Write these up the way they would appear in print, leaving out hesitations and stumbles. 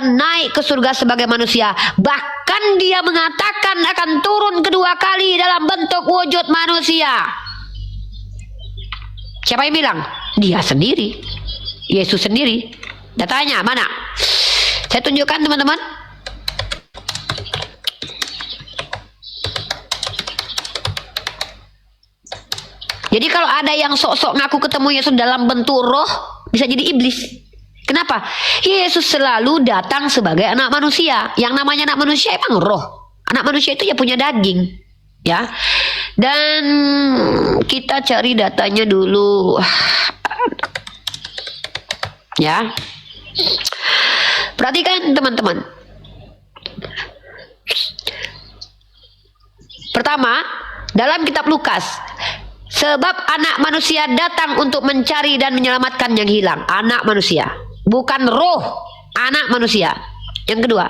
naik ke surga sebagai manusia. Bahkan dia mengatakan akan turun kedua kali dalam bentuk wujud manusia. Siapa yang bilang? Dia sendiri. Yesus sendiri. Datanya mana? Saya tunjukkan teman-teman. Jadi kalau ada yang sok-sok ngaku ketemu Yesus dalam bentuk roh, bisa jadi iblis. Kenapa? Yesus selalu datang sebagai anak manusia. Yang namanya anak manusia emang roh. Anak manusia itu ya punya daging. Ya. Dan kita cari datanya dulu. Ya. Perhatikan teman-teman. Pertama, dalam kitab Lukas, sebab anak manusia datang untuk mencari dan menyelamatkan yang hilang. Anak manusia, bukan roh, anak manusia. Yang kedua,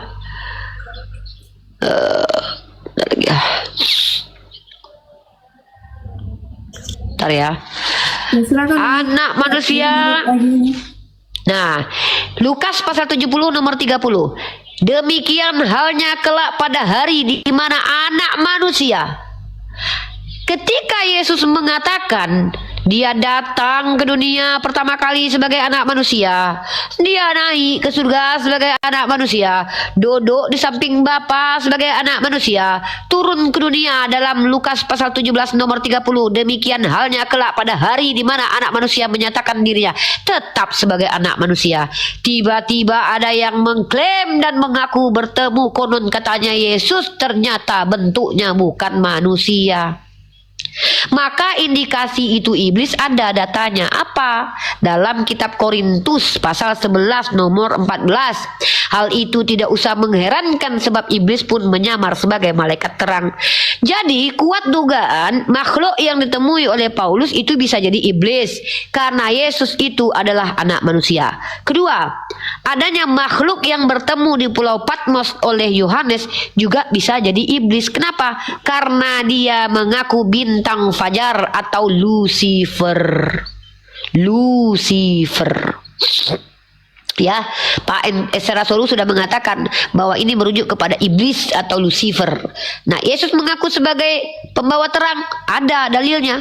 bentar ya. Anak manusia. Nah, Lukas pasal 70 nomor 30. Demikian halnya kelak pada hari di mana anak manusia. Ketika Yesus mengatakan dia datang ke dunia pertama kali sebagai anak manusia, dia naik ke surga sebagai anak manusia, duduk di samping Bapa sebagai anak manusia, turun ke dunia dalam Lukas pasal 17 nomor 30. Demikian halnya kelak pada hari di mana anak manusia menyatakan dirinya tetap sebagai anak manusia. Tiba-tiba ada yang mengklaim dan mengaku bertemu, konon katanya Yesus ternyata bentuknya bukan manusia. Maka indikasi itu iblis ada datanya. Apa? Dalam kitab Korintus pasal 11 nomor 14. Hal itu tidak usah mengherankan sebab iblis pun menyamar sebagai malaikat terang. Jadi kuat dugaan makhluk yang ditemui oleh Paulus itu bisa jadi iblis, karena Yesus itu adalah anak manusia. Kedua, adanya makhluk yang bertemu di Pulau Patmos oleh Yohanes juga bisa jadi iblis. Kenapa? Karena dia mengaku bintang fajar atau Lucifer. Ya, Pak Esra Solu sudah mengatakan bahwa ini merujuk kepada iblis atau Lucifer. Nah, Yesus mengaku sebagai pembawa terang, ada dalilnya.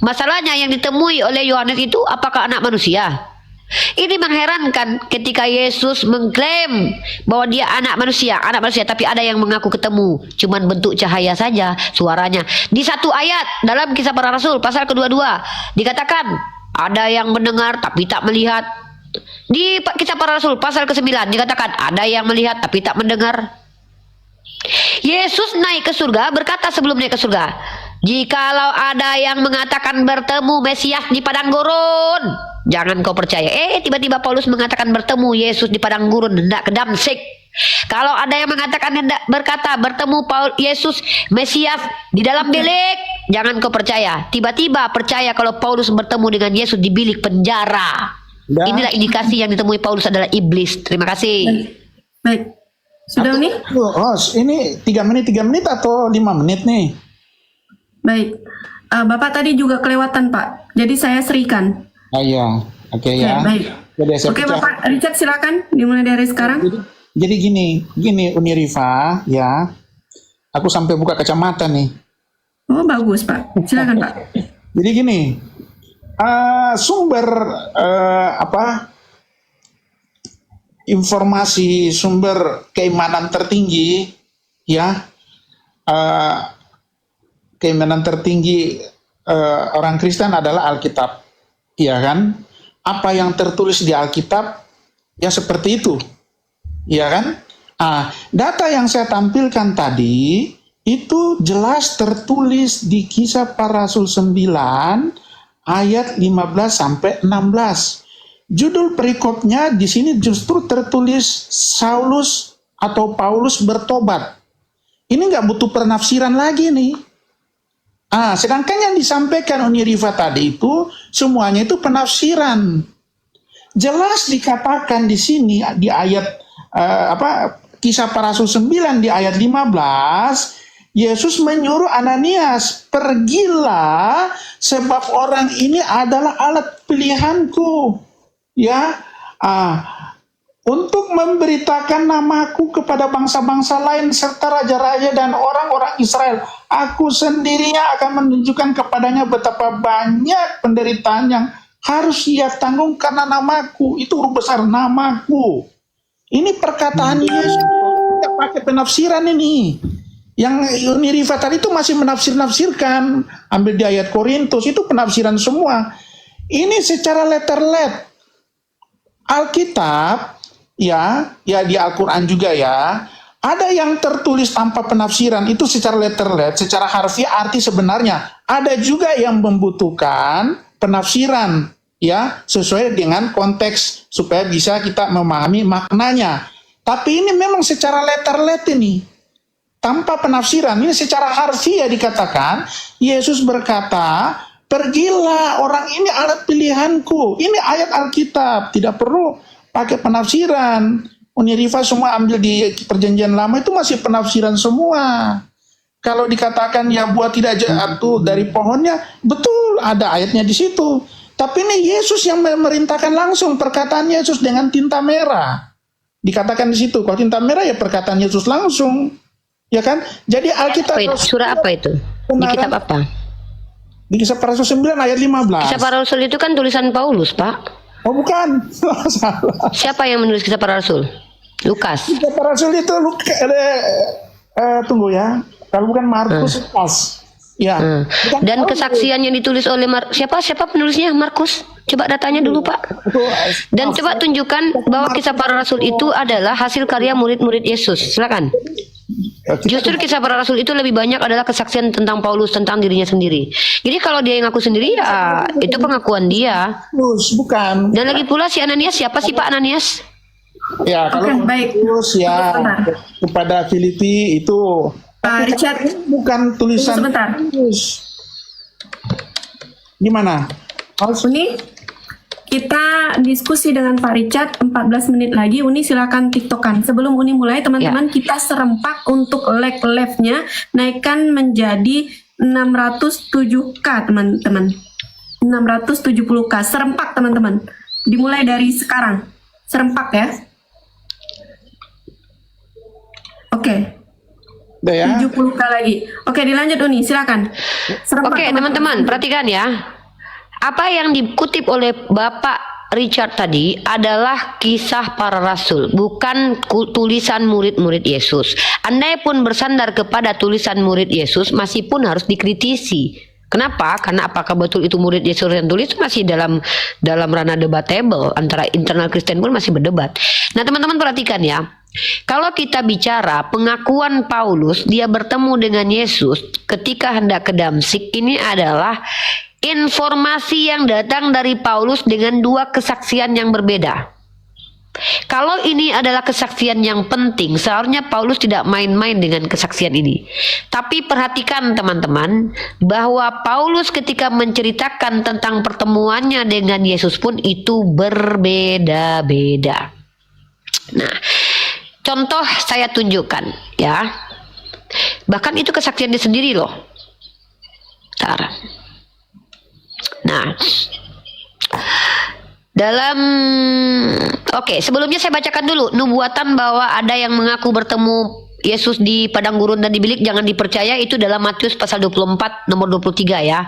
Masalahnya yang ditemui oleh Yohanes itu apakah anak manusia? Ini mengherankan ketika Yesus mengklaim bahwa dia anak manusia, tapi ada yang mengaku ketemu, cuman bentuk cahaya saja suaranya. Di satu ayat dalam Kisah Para Rasul pasal ke-22 dikatakan ada yang mendengar tapi tak melihat. Di Kisah Para Rasul pasal ke-9 dikatakan ada yang melihat tapi tak mendengar. Yesus naik ke surga, berkata sebelum naik ke surga, jikalau ada yang mengatakan bertemu Mesias di padang gurun, jangan kau percaya. Tiba-tiba Paulus mengatakan bertemu Yesus di padang gurun hendak ke Damsyik. Kalau ada yang mengatakan berkata bertemu Yesus Mesias di dalam bilik, jangan kau percaya. Tiba-tiba percaya kalau Paulus bertemu dengan Yesus di bilik penjara. Inilah indikasi yang ditemui Paulus adalah iblis. Terima kasih. Baik. Sudah nih? Ini 3 menit atau 5 menit nih? Baik. Bapak tadi juga kelewatan, Pak. Jadi saya serikan. Iya. Oke ya. Baik. Oke, Bapak Richard silakan dimulai dari sekarang. Jadi gini Uni Rifa ya. Aku sampai buka kacamata nih. Oh, bagus, Pak. Silakan, Pak. Jadi gini. Sumber informasi, sumber keimanan tertinggi ya, keimanan tertinggi orang Kristen adalah Alkitab, ya kan? Apa yang tertulis di Alkitab ya seperti itu, ya kan? Data yang saya tampilkan tadi itu jelas tertulis di Kisah Para Rasul 9 ayat 15 sampai 16. Judul perikopnya di sini justru tertulis Saulus atau Paulus bertobat. Ini nggak butuh penafsiran lagi nih. Sedangkan yang disampaikan Uni Rifa tadi itu semuanya itu penafsiran. Jelas dikatakan di sini di ayat Kisah Para Rasul 9 di ayat 15. Yesus menyuruh Ananias, pergilah sebab orang ini adalah alat pilihanku. Ya, untuk memberitakan namaku kepada bangsa-bangsa lain serta raja-raja dan orang-orang Israel. Aku sendirinya akan menunjukkan kepadanya betapa banyak penderitaan yang harus ia tanggung karena namaku. Itu huruf besar, namaku. Ini perkataan Yesus. Kita pakai penafsiran ini. Yang Uniriva tadi itu masih menafsir-nafsirkan. Ambil di ayat Korintus, itu penafsiran semua. Ini secara letter-let. Alkitab, ya di Al-Quran juga ya, ada yang tertulis tanpa penafsiran, itu secara letter-let, secara harfiah arti sebenarnya. Ada juga yang membutuhkan penafsiran, ya, sesuai dengan konteks supaya bisa kita memahami maknanya. Tapi ini memang secara letter-let ini, tanpa penafsiran. Ini secara harfiah dikatakan, Yesus berkata, pergilah, orang ini alat pilihanku. Ini ayat Alkitab, tidak perlu pakai penafsiran. Uniriva semua ambil di perjanjian lama itu masih penafsiran semua. Kalau dikatakan ya buah tidak jatuh dari pohonnya, betul ada ayatnya di situ. Tapi ini Yesus yang memerintahkan langsung, perkataan Yesus dengan tinta merah. Dikatakan di situ, kalau tinta merah ya perkataan Yesus langsung. Ya kan? Jadi Alkitab Surah apa itu? Di kitab apa? Di Kisah Para Rasul 9 ayat 15. Kisah Para Rasul itu kan tulisan Paulus, Pak. Oh bukan, salah. Siapa yang menulis Kisah Para Rasul? Lukas. Kisah Para Rasul itu tunggu ya. Kalau bukan Markus, Lukas. Ya. Bukan Dan Paulus. kesaksian yang ditulis oleh siapa penulisnya? Markus. Coba datanya dulu, Pak. Dan coba tunjukkan bahwa Kisah Para Rasul itu adalah hasil karya murid-murid Yesus. Silakan. Justru Kisah Para Rasul itu lebih banyak adalah kesaksian tentang Paulus, tentang dirinya sendiri. Jadi kalau dia yang ngaku sendiri, ya itu pengakuan dia. Bukan. Dan lagi pula si Ananias, siapa sih Pak Ananias? Ya, kalau baik. Markus ya kepada Filipi itu Richard, bukan tulisan sebentar. Paulus. Gimana? Uni, kita diskusi dengan Pak Richard 14 menit lagi. Uni silakan tiktokan. Sebelum Uni mulai, teman-teman, kita serempak untuk live-nya naikkan menjadi 607k, teman-teman. 670k serempak, teman-teman. Dimulai dari sekarang. Serempak ya. Oke. Udah ya. 70k lagi. Oke, dilanjut Uni, silakan. Serempak, Oke, teman-teman, perhatikan ya. Apa yang dikutip oleh Bapak Richard tadi adalah Kisah Para Rasul, bukan tulisan murid-murid Yesus. Andai pun bersandar kepada tulisan murid Yesus, masih pun harus dikritisi. Kenapa? Karena apakah betul itu murid Yesus yang tulis, masih dalam ranah debatable, antara internal Kristen pun masih berdebat. Nah, teman-teman perhatikan ya. Kalau kita bicara pengakuan Paulus, dia bertemu dengan Yesus ketika hendak ke Damsik, ini adalah informasi yang datang dari Paulus dengan dua kesaksian yang berbeda. Kalau ini adalah kesaksian yang penting, seharusnya Paulus tidak main-main dengan kesaksian ini. Tapi perhatikan teman-teman, bahwa Paulus ketika menceritakan tentang pertemuannya dengan Yesus pun itu berbeda-beda. Nah, contoh saya tunjukkan ya. Bahkan itu kesaksian dia sendiri loh. Bentar. Nah, sebelumnya saya bacakan dulu nubuatan bahwa ada yang mengaku bertemu Yesus di padang gurun dan di bilik, jangan dipercaya. Itu dalam Matius pasal 24 nomor 23 ya.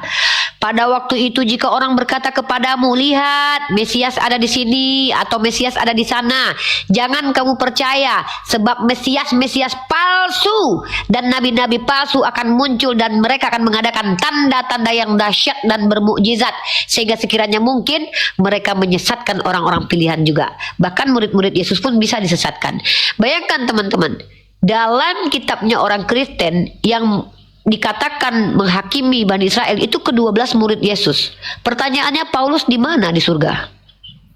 Pada waktu itu jika orang berkata kepadamu, lihat Mesias ada di sini atau Mesias ada di sana, jangan kamu percaya, sebab Mesias palsu dan nabi-nabi palsu akan muncul dan mereka akan mengadakan tanda-tanda yang dahsyat dan bermukjizat sehingga sekiranya mungkin mereka menyesatkan orang-orang pilihan juga. Bahkan murid-murid Yesus pun bisa disesatkan. Bayangkan teman-teman, dalam kitabnya orang Kristen yang dikatakan menghakimi Bani Israel itu ke-12 murid Yesus. Pertanyaannya, Paulus di mana di surga?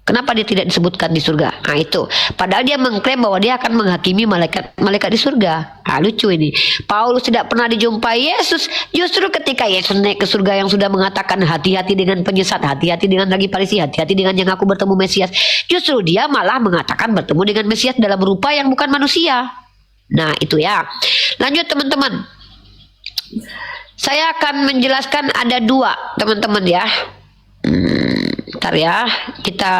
Kenapa dia tidak disebutkan di surga? Nah itu, padahal dia mengklaim bahwa dia akan menghakimi malaikat di surga. Nah, lucu ini. Paulus tidak pernah dijumpai Yesus. Justru ketika Yesus naik ke surga yang sudah mengatakan hati-hati dengan penyesat, hati-hati dengan lagi Farisi, hati-hati dengan yang aku bertemu Mesias. Justru dia malah mengatakan bertemu dengan Mesias dalam rupa yang bukan manusia. Nah itu ya. Lanjut teman-teman. Saya akan menjelaskan ada dua teman-teman ya. Bentar ya, kita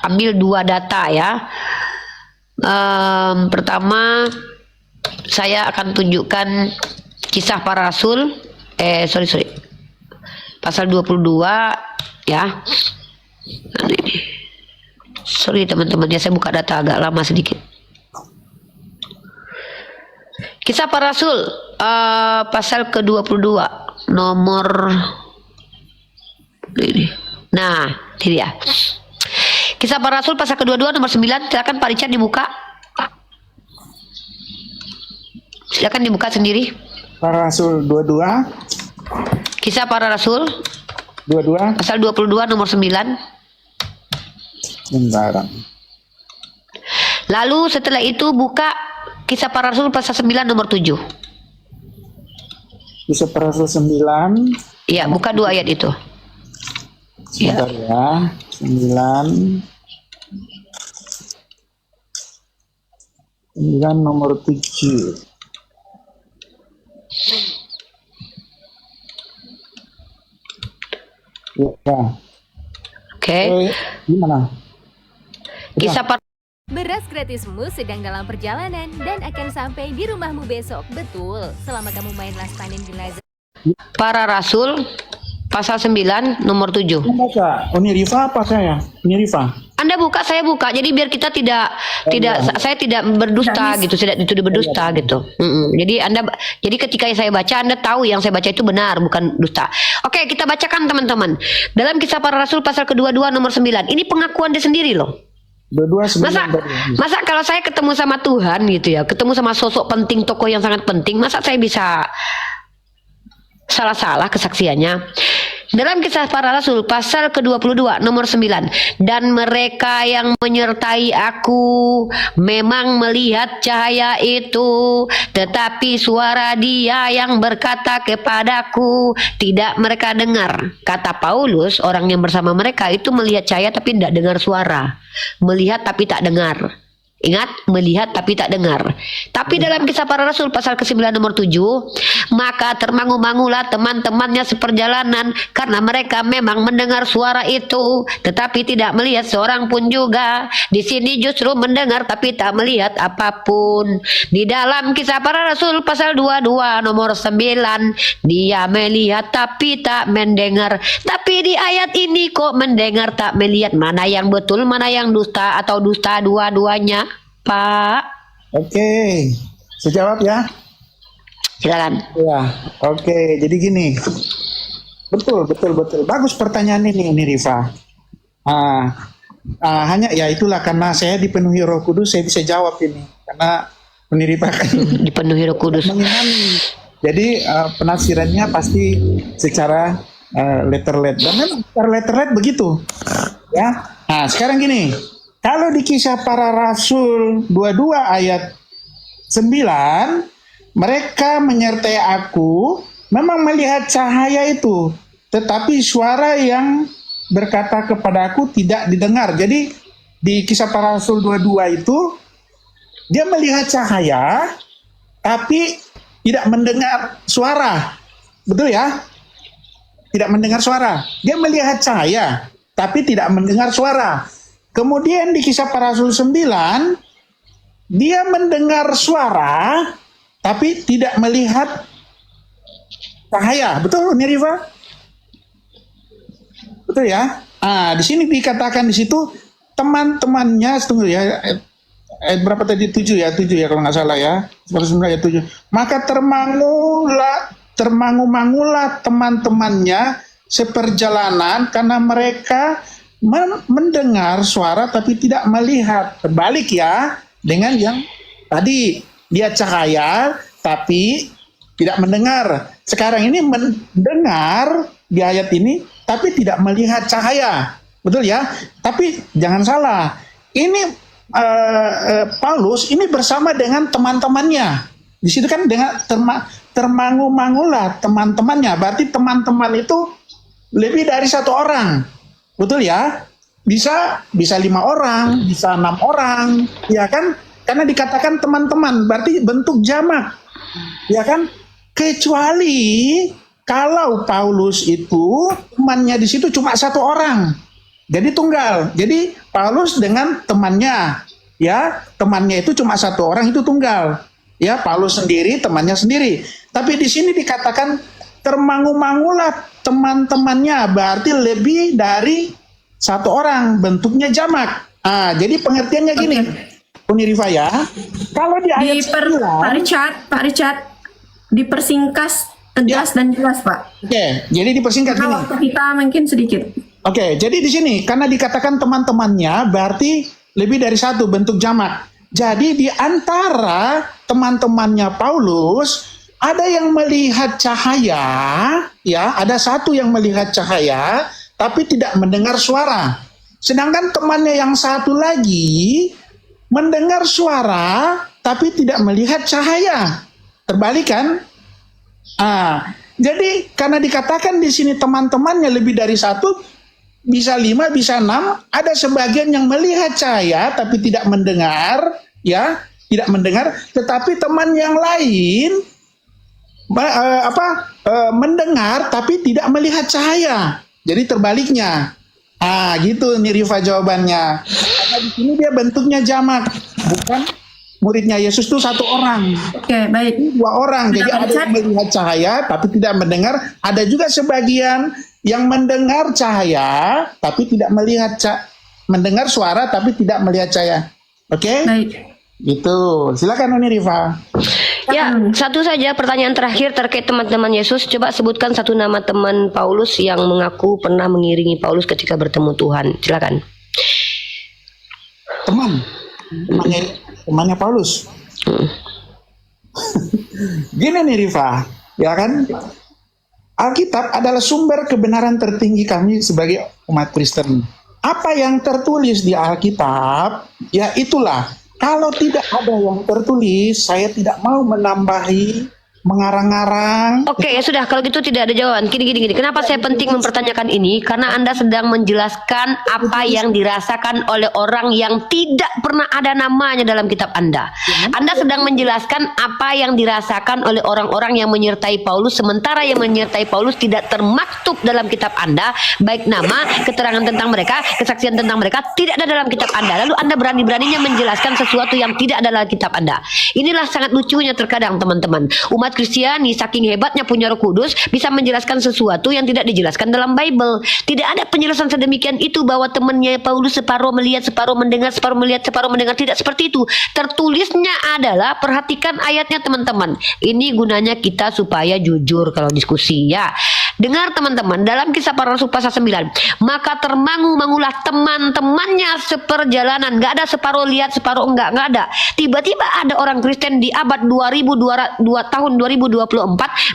ambil dua data ya. Pertama saya akan tunjukkan Kisah Para Rasul, sorry, pasal 22 ya. Ini. Sorry teman-teman ya, saya buka data agak lama sedikit. Kisah Para Rasul pasal ke-22 nomor ini. Nah, ini dia. Kisah Para Rasul pasal ke-22 nomor 9. Silakan Pak Richard dibuka. Silakan dibuka sendiri. Para Rasul 22. Kisah Para Rasul 22. pasal 22 nomor 9. Sebentar. Lalu setelah itu buka Kisah Para Rasul pasal 9 nomor 7. Kisah Para Rasul 9. Iya, buka 2 ayat itu. Sebentar ya. 9 nomor 7. Ya. Oke. Gimana? Kisah Para Beras gratismu sedang dalam perjalanan dan akan sampai di rumahmu besok. Betul, selama kamu main last panen di Lazada. Para Rasul pasal 9 nomor 7. Baca. Ini Rifa apa saya? Ini Rifa. Anda buka, saya buka. Jadi biar kita saya tidak berdusta gitu, tidak itu berdusta gitu. Jadi jadi ketika saya baca, Anda tahu yang saya baca itu benar, bukan dusta. Oke, kita bacakan teman-teman. Dalam Kisah Para Rasul pasal ke-22 nomor 9. Ini pengakuan dia sendiri loh. Masa kalau saya ketemu sama Tuhan gitu ya, ketemu sama sosok penting, tokoh yang sangat penting, masa saya bisa salah-salah kesaksiannya? Dalam Kisah Para Rasul pasal ke-22 nomor 9. Dan mereka yang menyertai aku memang melihat cahaya itu, tetapi suara Dia yang berkata kepadaku tidak mereka dengar. Kata Paulus, orang yang bersama mereka itu melihat cahaya tapi tidak dengar suara. Melihat tapi tak dengar. Ingat, melihat tapi tak dengar. Tapi dalam Kisah Para Rasul pasal ke-9 nomor 7, maka termangu-mangulah teman-temannya seperjalanan karena mereka memang mendengar suara itu, tetapi tidak melihat seorang pun juga. Di sini justru mendengar tapi tak melihat apapun. Di dalam Kisah Para Rasul pasal 22 nomor 9, dia melihat tapi tak mendengar. Tapi di ayat ini kok mendengar tak melihat. Mana yang betul, mana yang dusta atau dusta dua-duanya? Pak. Oke, saya jawab ya. Silakan. Ya, oke. Jadi gini, betul. Bagus pertanyaan ini Rifa. Hanya ya itulah karena saya dipenuhi Roh Kudus, saya bisa jawab ini karena Rifa kan dipenuhi Roh Kudus. mengimani. Jadi penafsirannya pasti secara letter-let dan memang secara letter-let begitu. Ya. Nah, sekarang gini. Kalau di Kisah Para Rasul 22 ayat 9, mereka menyertai aku memang melihat cahaya itu, tetapi suara yang berkata kepada aku tidak didengar. Jadi di Kisah Para Rasul 22 itu, dia melihat cahaya, tapi tidak mendengar suara. Betul ya? Tidak mendengar suara. Dia melihat cahaya, tapi tidak mendengar suara. Kemudian di Kisah Para Rasul 9, dia mendengar suara, tapi tidak melihat cahaya. Betul, Rifa? Betul ya? Di sini dikatakan di situ teman-temannya, tunggu ya, ayat berapa tadi? 7 ya kalau nggak salah ya. 9 ayat 7. Maka termangu-mangulah teman-temannya seperjalanan karena mereka mendengar suara tapi tidak melihat. Terbalik ya dengan yang tadi, dia cahaya tapi tidak mendengar. Sekarang ini mendengar di ayat ini tapi tidak melihat cahaya. Betul ya? Tapi jangan salah, ini Paulus ini bersama dengan teman-temannya. Di situ kan dengan termangu-mangulah teman-temannya. Berarti teman-teman itu lebih dari 1 orang. Betul ya? Bisa 5 orang, bisa 6 orang, ya kan? Karena dikatakan teman-teman, berarti bentuk jamak, ya kan? Kecuali kalau Paulus itu temannya di situ cuma 1 orang, jadi tunggal. Jadi Paulus dengan temannya, ya temannya itu cuma satu orang, itu tunggal. Ya, Paulus sendiri, temannya sendiri. Tapi di sini dikatakan termangu-mangulah teman-temannya, berarti lebih dari satu orang, bentuknya jamak. Jadi pengertiannya gini, Uni Rifa ya. Kalau di ayat 9, Pak Richard, dipersingkas tegas dan jelas, Pak. Oke, jadi dipersingkat Karena gini. waktu kita mungkin sedikit. Oke, jadi di sini karena dikatakan teman-temannya berarti lebih dari satu, bentuk jamak. Jadi di antara teman-temannya Paulus ada yang melihat cahaya, ya, ada satu yang melihat cahaya tapi tidak mendengar suara. Sedangkan temannya yang satu lagi mendengar suara tapi tidak melihat cahaya. Terbalik kan? Jadi karena dikatakan di sini teman-temannya lebih dari satu, bisa 5, bisa 6, ada sebagian yang melihat cahaya tapi tidak mendengar, ya, tidak mendengar, tetapi teman yang lain mendengar tapi tidak melihat cahaya. Jadi terbaliknya. Gitu nih Rifa jawabannya. Karena di sini dia bentuknya jamak, bukan muridnya Yesus itu satu orang. Oke, baik. Dua orang. Jadi ada yang melihat cahaya tapi tidak mendengar, ada juga sebagian yang mendengar cahaya tapi tidak melihat mendengar suara tapi tidak melihat cahaya. Oke? Baik. Gitu. Silakan Uni Rifa. Ya, satu saja pertanyaan terakhir terkait teman-teman Yesus. Coba sebutkan satu nama teman Paulus yang mengaku pernah mengiringi Paulus ketika bertemu Tuhan. Silakan. Temannya Paulus. Gini nih Rifa, ya kan? Alkitab adalah sumber kebenaran tertinggi kami sebagai umat Kristen. Apa yang tertulis di Alkitab, ya itulah. Kalau tidak ada yang tertulis, saya tidak mau menambahi, mengarang-arang. Oke, ya sudah. Kalau gitu tidak ada jawaban. Gini. Kenapa saya penting mempertanyakan ini? Karena Anda sedang menjelaskan apa yang dirasakan oleh orang yang tidak pernah ada namanya dalam kitab Anda. Anda sedang menjelaskan apa yang dirasakan oleh orang-orang yang menyertai Paulus, sementara yang menyertai Paulus tidak termaktub dalam kitab Anda, baik nama, keterangan tentang mereka, kesaksian tentang mereka, tidak ada dalam kitab Anda. Lalu Anda berani-beraninya menjelaskan sesuatu yang tidak ada dalam kitab Anda. Inilah sangat lucunya terkadang teman-teman. Umat Kristiani saking hebatnya punya Roh Kudus bisa menjelaskan sesuatu yang tidak dijelaskan dalam Bible. Tidak ada penjelasan sedemikian itu bahwa temannya Paulus separuh melihat, separuh mendengar, separuh melihat, separuh mendengar. Tidak seperti itu. Tertulisnya adalah, perhatikan ayatnya teman-teman. Ini gunanya kita supaya jujur kalau diskusi ya. Dengar teman-teman, dalam Kisah Para Rasul pasal 9, maka termangu-mangulah teman-temannya seperjalanan. Gak ada separuh lihat, separuh enggak ada. Tiba-tiba ada orang Kristen di abad 2024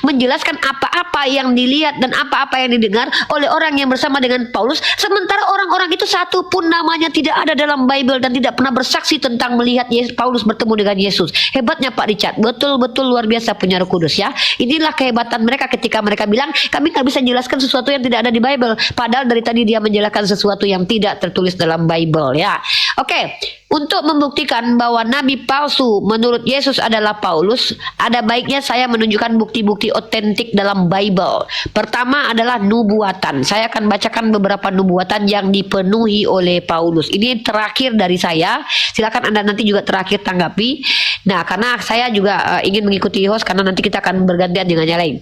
menjelaskan apa-apa yang dilihat dan apa-apa yang didengar oleh orang yang bersama dengan Paulus, sementara orang-orang itu satu pun namanya tidak ada dalam Bible dan tidak pernah bersaksi tentang melihat Paulus bertemu dengan Yesus. Hebatnya Pak Richard, betul-betul luar biasa punya Roh Kudus ya. Inilah kehebatan mereka ketika mereka bilang, kami nggak bisa jelaskan sesuatu yang tidak ada di Bible, padahal dari tadi dia menjelaskan sesuatu yang tidak tertulis dalam Bible ya. Oke. Untuk membuktikan bahwa nabi palsu menurut Yesus adalah Paulus, ada baiknya saya menunjukkan bukti-bukti otentik dalam Bible. Pertama adalah nubuatan. Saya akan bacakan beberapa nubuatan yang dipenuhi oleh Paulus. Ini terakhir dari saya. Silakan Anda nanti juga terakhir tanggapi. Nah, karena saya juga ingin mengikuti host karena nanti kita akan bergantian dengan yang lain.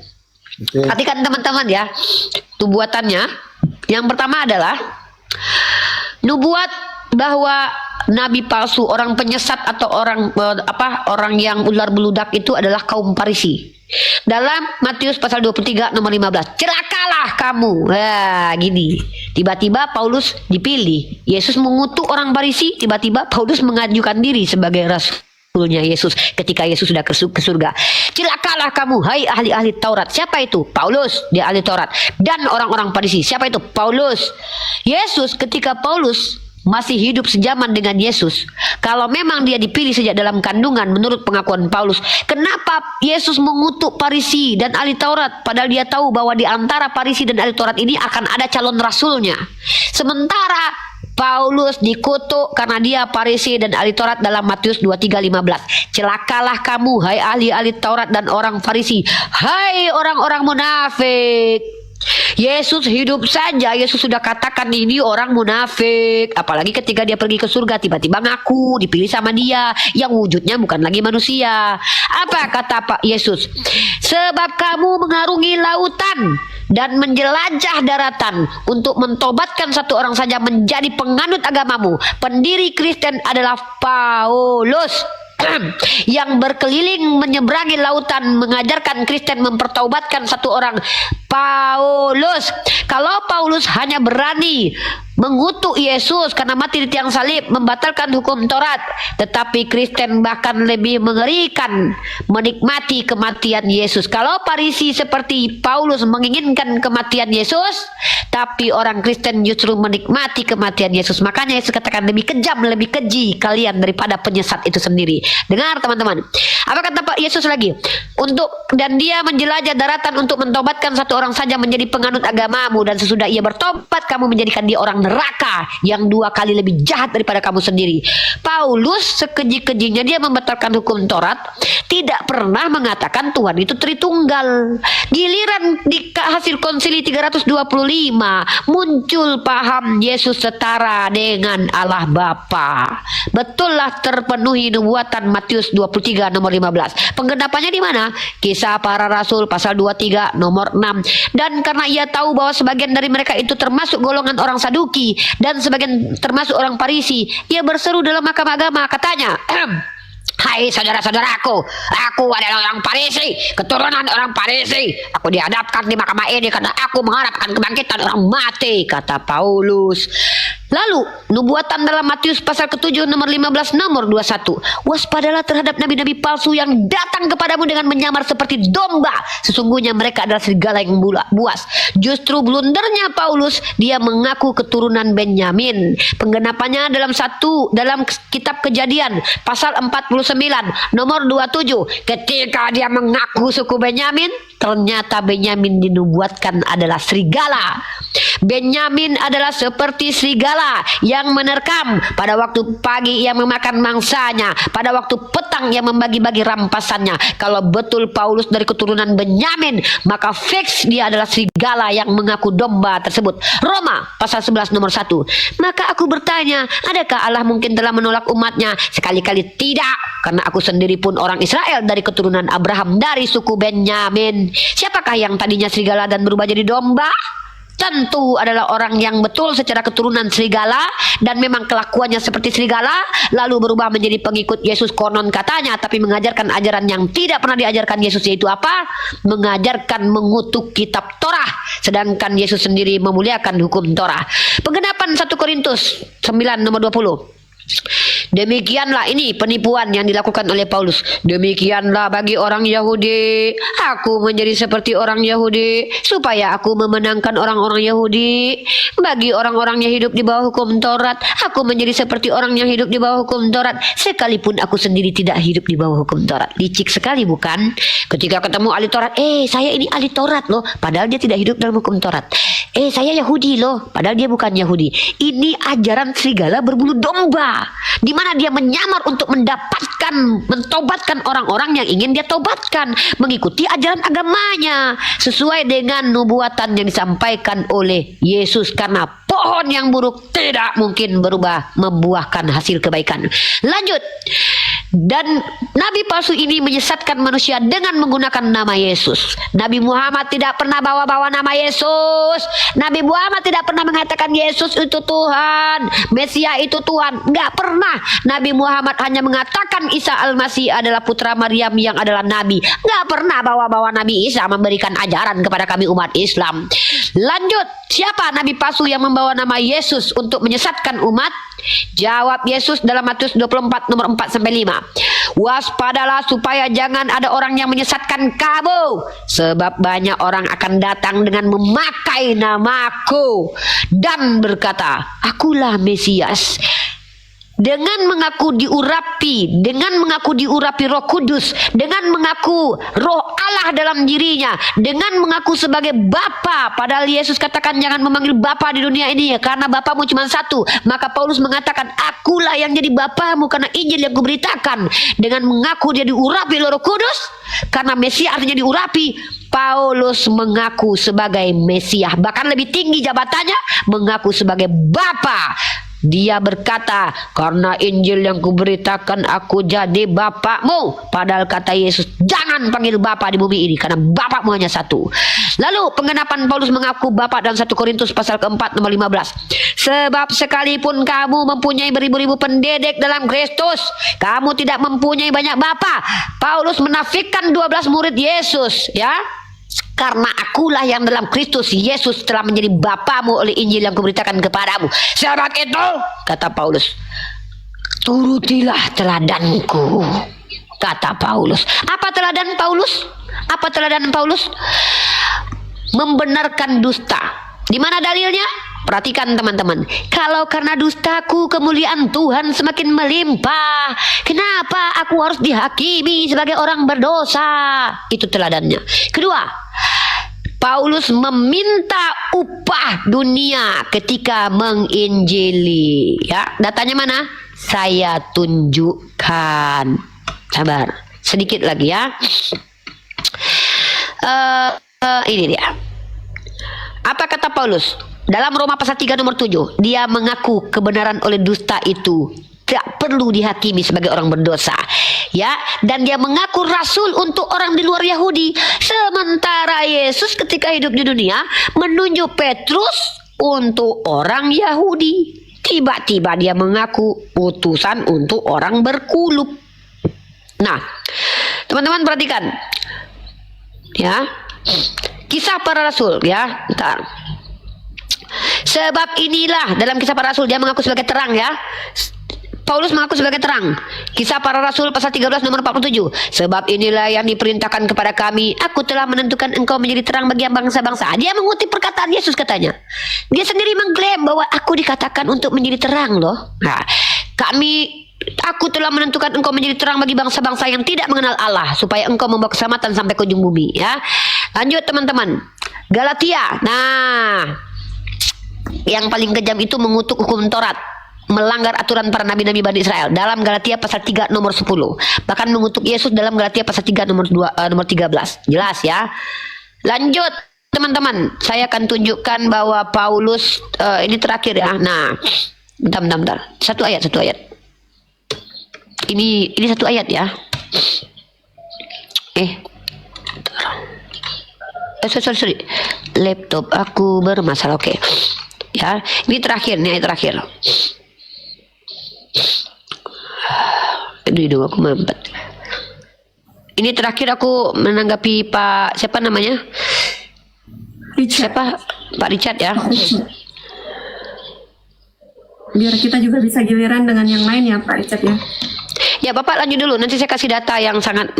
Perhatikan teman-teman ya, nubuatannya. Yang pertama adalah nubuat bahwa nabi palsu, orang penyesat atau orang yang ular beludak itu adalah kaum Farisi. Dalam Matius pasal 23 nomor 15, celakalah kamu. Gini. Tiba-tiba Paulus dipilih. Yesus mengutuk orang Farisi, tiba-tiba Paulus mengajukan diri sebagai rasulnya Yesus ketika Yesus sudah ke surga. Celakalah kamu, hai ahli-ahli Taurat. Siapa itu? Paulus, dia ahli Taurat. Dan orang-orang Farisi. Siapa itu? Paulus. Yesus, ketika Paulus masih hidup sejaman dengan Yesus, kalau memang dia dipilih sejak dalam kandungan menurut pengakuan Paulus, kenapa Yesus mengutuk Farisi dan ahli Taurat padahal dia tahu bahwa di antara Farisi dan ahli Taurat ini akan ada calon rasulnya, sementara Paulus dikutuk karena dia Farisi dan ahli Taurat dalam Matius 23:15. Celakalah kamu, hai ahli-ahli Taurat dan orang Farisi, hai orang-orang munafik. Yesus hidup saja, Yesus sudah katakan ini orang munafik. Apalagi ketika dia pergi ke surga, tiba-tiba ngaku dipilih sama dia yang wujudnya bukan lagi manusia. Apa kata Pak Yesus? Sebab kamu mengarungi lautan dan menjelajah daratan untuk mentobatkan satu orang saja menjadi penganut agamamu. Pendiri Kristen adalah Paulus yang berkeliling menyeberangi lautan mengajarkan Kristen mempertaubatkan satu orang. Paulus, kalau Paulus hanya berani mengutuk Yesus karena mati di tiang salib, membatalkan hukum Taurat, tetapi Kristen bahkan lebih mengerikan menikmati kematian Yesus. Kalau Farisi seperti Paulus menginginkan kematian Yesus, tapi orang Kristen justru menikmati kematian Yesus. Makanya Yesus katakan lebih kejam, lebih keji kalian daripada penyesat itu sendiri. Dengar teman-teman, apa kata Pak Yesus lagi? Dan dia menjelajah daratan untuk mentobatkan satu orang saja menjadi penganut agamamu, dan sesudah ia bertobat kamu menjadikan dia orang neraka yang 2 kali lebih jahat daripada kamu sendiri. Paulus sekeji-kejinya dia membatalkan hukum Taurat, tidak pernah mengatakan Tuhan itu Tritunggal. Giliran di hasil konsili 325 muncul paham Yesus setara dengan Allah Bapa. Betullah terpenuhi nubuatan Matius 23 nomor 15. Penggenapannya di mana? Kisah Para Rasul pasal 23 nomor 6. Dan karena ia tahu bahwa sebagian dari mereka itu termasuk golongan orang Saduki dan sebagian termasuk orang Farisi, ia berseru dalam mahkamah agama, katanya, hai saudara-saudaraku, aku adalah orang Farisi, keturunan orang Farisi. Aku dihadapkan di mahkamah ini karena aku mengharapkan kebangkitan orang mati, kata Paulus. Lalu nubuatan dalam Matius pasal ke-7 nomor 15 nomor 21. Waspadalah terhadap nabi-nabi palsu yang datang kepadamu dengan menyamar seperti domba, sesungguhnya mereka adalah serigala yang buas. Justru blundernya Paulus, dia mengaku keturunan Benyamin. Penggenapannya dalam kitab Kejadian pasal 49 nomor 27. Ketika dia mengaku suku Benyamin, ternyata Benyamin dinubuatkan adalah serigala. Benyamin adalah seperti serigala yang menerkam. Pada waktu pagi ia memakan mangsanya, pada waktu petang ia membagi-bagi rampasannya. Kalau betul Paulus dari keturunan Benyamin, maka fix dia adalah serigala yang mengaku domba tersebut. Roma pasal 11 nomor 1. Maka aku bertanya, adakah Allah mungkin telah menolak umatnya? Sekali-kali tidak, karena aku sendiri pun orang Israel dari keturunan Abraham dari suku Benyamin. Siapakah yang tadinya serigala dan berubah jadi domba? Tentu adalah orang yang betul secara keturunan serigala dan memang kelakuannya seperti serigala, lalu berubah menjadi pengikut Yesus konon katanya, tapi mengajarkan ajaran yang tidak pernah diajarkan Yesus, yaitu apa? Mengajarkan mengutuk kitab Torah, sedangkan Yesus sendiri memuliakan hukum Torah. Penggenapan 1 Korintus 9 nomor 20. Demikianlah, ini penipuan yang dilakukan oleh Paulus. Demikianlah bagi orang Yahudi, aku menjadi seperti orang Yahudi supaya aku memenangkan orang-orang Yahudi. Bagi orang-orang yang hidup di bawah hukum Taurat, aku menjadi seperti orang yang hidup di bawah hukum Taurat, sekalipun aku sendiri tidak hidup di bawah hukum Taurat. Licik sekali bukan? Ketika ketemu ahli Taurat, saya ini ahli Taurat loh, padahal dia tidak hidup dalam hukum Taurat. Saya Yahudi loh, padahal dia bukan Yahudi. Ini ajaran serigala berbulu domba, di mana dia menyamar untuk mentobatkan orang-orang yang ingin dia tobatkan, mengikuti ajaran agamanya sesuai dengan nubuatan yang disampaikan oleh Yesus, karena pohon yang buruk tidak mungkin berubah membuahkan hasil kebaikan. Lanjut. Dan nabi palsu ini menyesatkan manusia dengan menggunakan nama Yesus. Nabi Muhammad tidak pernah bawa-bawa nama Yesus. Nabi Muhammad tidak pernah mengatakan Yesus itu Tuhan, Mesias itu Tuhan. Enggak pernah. Nabi Muhammad hanya mengatakan Isa Al-Masih adalah putra Maryam yang adalah nabi. Enggak pernah bawa-bawa Nabi Isa memberikan ajaran kepada kami umat Islam. Lanjut, siapa nabi palsu yang membawa nama Yesus untuk menyesatkan umat? Jawab Yesus dalam Matius 24 nomor 4 sampai 5. Waspadalah supaya jangan ada orang yang menyesatkan kamu, sebab banyak orang akan datang dengan memakai namaku dan berkata, akulah Mesias. dengan mengaku diurapi, Roh Kudus, dengan mengaku Roh Allah dalam dirinya, dengan mengaku sebagai Bapa. Padahal Yesus katakan jangan memanggil Bapa di dunia ini ya, karena Bapamu cuma satu. Maka Paulus mengatakan akulah yang jadi Bapamu karena Injil yang kuberitakan. Dengan mengaku dia diurapi oleh Roh Kudus, karena Mesias artinya diurapi. Paulus mengaku sebagai Mesias, bahkan lebih tinggi jabatannya, mengaku sebagai Bapa. Dia berkata, karena Injil yang kuberitakan aku jadi Bapakmu. Padahal kata Yesus, jangan panggil Bapa di bumi ini, karena Bapakmu hanya satu. Lalu penggenapan Paulus mengaku Bapa dalam 1 Korintus pasal keempat nomor 15. Sebab sekalipun kamu mempunyai beribu-ribu pendidik dalam Kristus, kamu tidak mempunyai banyak Bapa. Paulus menafikan 12 murid Yesus, ya. Karena akulah yang dalam Kristus Yesus telah menjadi Bapamu oleh Injil yang kuberitakan kepadamu. Sebab itu, kata Paulus, turutilah teladanku, kata Paulus. Apa teladan Paulus? Apa teladan Paulus? Membenarkan dusta. Di mana dalilnya? Perhatikan teman-teman. Kalau karena dustaku kemuliaan Tuhan semakin melimpah, kenapa aku harus dihakimi sebagai orang berdosa? Itu teladannya. Kedua, Paulus meminta upah dunia ketika menginjili. Ya, datanya mana? Saya tunjukkan. Sabar, sedikit lagi ya. Ini dia. Apa kata Paulus? Dalam Roma pasal 3 nomor 7, dia mengaku kebenaran oleh dusta itu tak perlu dihakimi sebagai orang berdosa. Ya, dan dia mengaku rasul untuk orang di luar Yahudi. Sementara Yesus ketika hidup di dunia menunjuk Petrus untuk orang Yahudi. Tiba-tiba dia mengaku utusan untuk orang berkulub. Nah, teman-teman perhatikan. Ya. Kisah para rasul, ya. Bentar. Sebab inilah dalam Kisah para rasul dia mengaku sebagai terang, ya. Paulus mengaku sebagai terang. Kisah para rasul pasal 13 nomor 47. Sebab inilah yang diperintahkan kepada kami, aku telah menentukan engkau menjadi terang bagi bangsa-bangsa. Dia mengutip perkataan Yesus katanya. Dia sendiri mengklaim bahwa aku dikatakan untuk menjadi terang loh. Nah, aku telah menentukan engkau menjadi terang bagi bangsa-bangsa yang tidak mengenal Allah, supaya engkau membawa keselamatan sampai ke ujung bumi, ya. Lanjut teman-teman. Galatia. Nah, yang paling kejam itu mengutuk hukum Taurat, melanggar aturan para nabi-nabi Bani Israel dalam Galatia pasal 3 nomor 10. Bahkan mengutuk Yesus dalam Galatia pasal 3 nomor 13. Jelas ya. Lanjut teman-teman, saya akan tunjukkan bahwa Paulus ini terakhir ya. Nah, bentar. Satu ayat. Ini satu ayat ya. Sorry. Laptop aku bermasalah. Oke. Ya, ini terakhir nih, ayat terakhir. Aduh, hidung aku mampet. Ini terakhir aku menanggapi Pak siapa namanya? Richard. Pak Richard ya. Biar kita juga bisa giliran dengan yang lain ya Pak Richard ya. Ya Bapak lanjut dulu, nanti saya kasih data yang sangat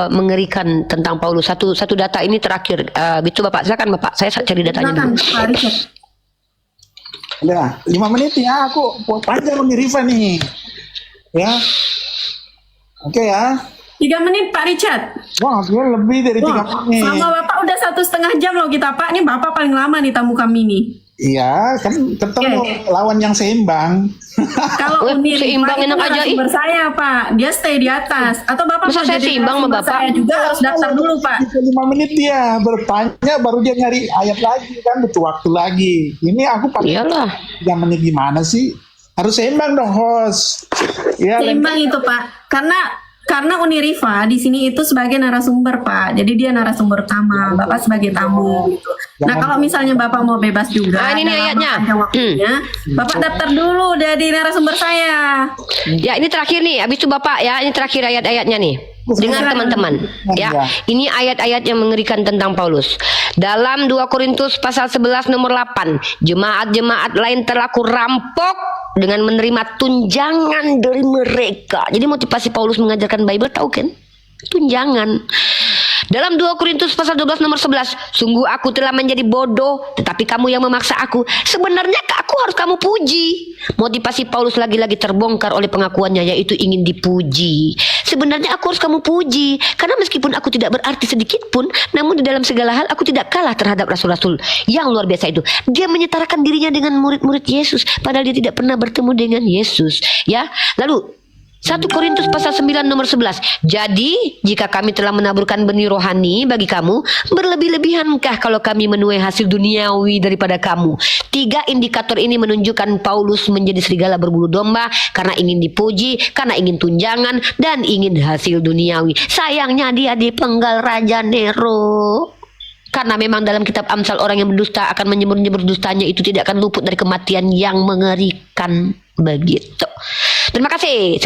mengerikan tentang Paulus. Satu data ini terakhir. Gitu Bapak, silakan Bapak, saya cari datanya dulu. Pak Richard. Ya, 5 menit ya, aku panjang nih Riva nih. Ya. Oke ya. 3 menit Pak Richard. Wah, dia lebih dari 3 menit. Sama Bapak udah 1,5 jam loh kita Pak. Ini Bapak paling lama nih tamu kami nih. Iya, kan ketemu lawan yang seimbang. Kalau Uni seimbang enak aja ih. Saya Pak, dia stay di atas. Atau Bapak masa saya seimbang sama Bapak? Saya juga harus daftar dulu Pak. 5 menit dia bertanya, baru dia nyari ayat lagi kan, butuh waktu lagi. Ini aku pakai Iyalah. 3 menit gimana sih? Harus seimbang dong host. Ya, Seimbang itu Pak, karena Uniriva di sini itu sebagai narasumber Pak, jadi dia narasumber utama, Bapak sebagai tamu gitu. Nah kalau misalnya Bapak mau bebas juga, ini ayatnya. Waktunya, Bapak daftar dulu dari narasumber saya. Ya ini terakhir nih, habis itu Bapak ya, ini terakhir ayat-ayatnya nih. Dengar teman-teman, ya. Ini ayat-ayat yang mengerikan tentang Paulus. Dalam 2 Korintus pasal 11 nomor 8, jemaat-jemaat lain telah kurampok dengan menerima tunjangan dari mereka. Jadi motivasi Paulus mengajarkan Bible tahu kan? Tunjangan. Dalam 2 Korintus pasal 12 nomor 11, sungguh aku telah menjadi bodoh, tetapi kamu yang memaksa aku. Sebenarnya aku harus kamu puji. Motivasi Paulus lagi-lagi terbongkar oleh pengakuannya, yaitu ingin dipuji. Sebenarnya aku harus kamu puji, karena meskipun aku tidak berarti sedikit pun, namun di dalam segala hal aku tidak kalah terhadap rasul-rasul yang luar biasa itu. Dia menyetarakan dirinya dengan murid-murid Yesus, padahal dia tidak pernah bertemu dengan Yesus. Ya, lalu 1 Korintus pasal 9 nomor 11. Jadi, jika kami telah menaburkan benih rohani bagi kamu, berlebih-lebihankah kalau kami menuai hasil duniawi daripada kamu? 3 indikator ini menunjukkan Paulus menjadi serigala berbulu domba karena ingin dipuji, karena ingin tunjangan, dan ingin hasil duniawi. Sayangnya dia dipenggal Raja Nero. Karena memang dalam kitab Amsal orang yang berdusta akan menyembur-nyembur dustanya itu tidak akan luput dari kematian yang mengerikan begitu. Terima kasih.